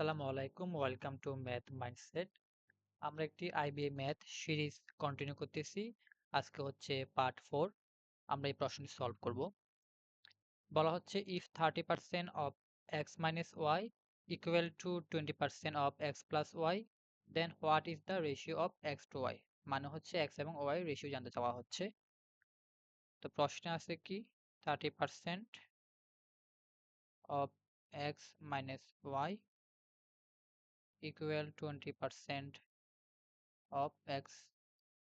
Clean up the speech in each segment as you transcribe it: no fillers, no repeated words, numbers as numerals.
আসসালামু আলাইকুম, welcome to math mindset. আমরা একটি আইবিএ ম্যাথ সিরিজ কন্টিনিউ করতেছি। আজকে হচ্ছে পার্ট 4। আমরা এই প্রশ্নটি সলভ করব। বলা হচ্ছে if 30% of X minus Y equal to 20% of X plus Y, then what is the ratio of X to Y. মানে হচ্ছে এক্স এবং ওয়াই রেশিও জানতে চাওয়া হচ্ছে। তো প্রশ্নে আছে কি 30% of X minus Y equal 20% of X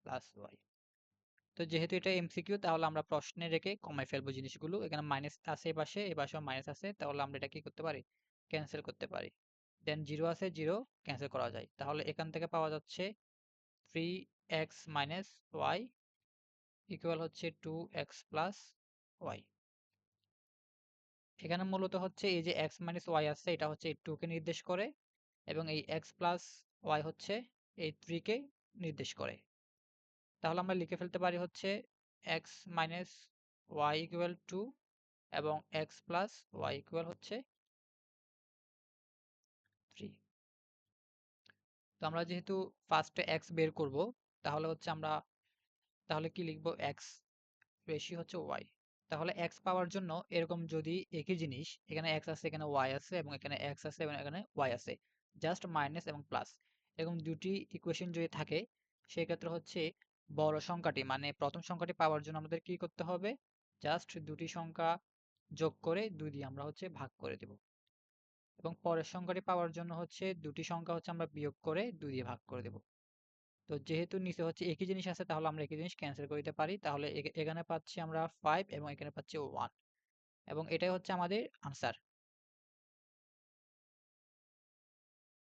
plus Y. তো যেহেতু এটা এমসিকিউ, তাহলে আমরা প্রশ্নে রেখে কমাই ফেলবো জিনিসগুলো। এখানে মাইনাস আছে এ পাশেও মাইনাস আছে, তাহলে আমরা এটা কি করতে পারি, ক্যান্সেল করতে পারি। দেন জিরো আছে, জিরো ক্যান্সেল করা যায়। তাহলে এখান থেকে পাওয়া যাচ্ছে 3x মাইনাস ওয়াই ইকুয়াল হচ্ছে 2x প্লাস ওয়াই। এখানে মূলত হচ্ছে এই যে x মাইনাস ওয়াই আছে, এটা হচ্ছে এই 2 কে নির্দেশ করে, এবং এই x প্লাস ওয়াই হচ্ছে এই 3 কে নির্দেশ করে। তাহলে আমরা লিখে ফেলতে পারি হচ্ছে x minus Y equal to এবং x প্লাস ওয়াই ইকুয়াল হচ্ছে 3। তো আমরা যেহেতু ফার্স্টে x বের করব, তাহলে হচ্ছে আমরা তাহলে কি লিখব, x বেশি হচ্ছে y। তাহলে x পাওয়ার জন্য এরকম যদি একই জিনিস, এখানে x আছে, এখানে y আছে, এবং এখানে x আছে এবং এখানে y আছে, জাস্ট মাইনাস এবং প্লাস, এরকম দুটি ইকুয়েশন যদি থাকে, সেই ক্ষেত্রে হচ্ছে বড় সংখ্যাটি মানে প্রথম সংখ্যাটি পাওয়ার জন্য আমাদের কি করতে হবে, জাস্ট দুটি সংখ্যা যোগ করে 2 দিয়ে আমরা হচ্ছে ভাগ করে দেব, এবং পরের সংখ্যাটি পাওয়ার জন্য হচ্ছে দুটি সংখ্যা হচ্ছে আমরা বিয়োগ করে 2 দিয়ে ভাগ করে দেব। তো যেহেতু নিচে হচ্ছে একই জিনিস আছে, তাহলে আমরা একই জিনিস ক্যান্সেল করে দিতে পারি। তাহলে এখানে পাচ্ছি আমরা 5 এবং এখানে পাচ্ছি 1, এবং এটাই হচ্ছে আমাদের আনসার।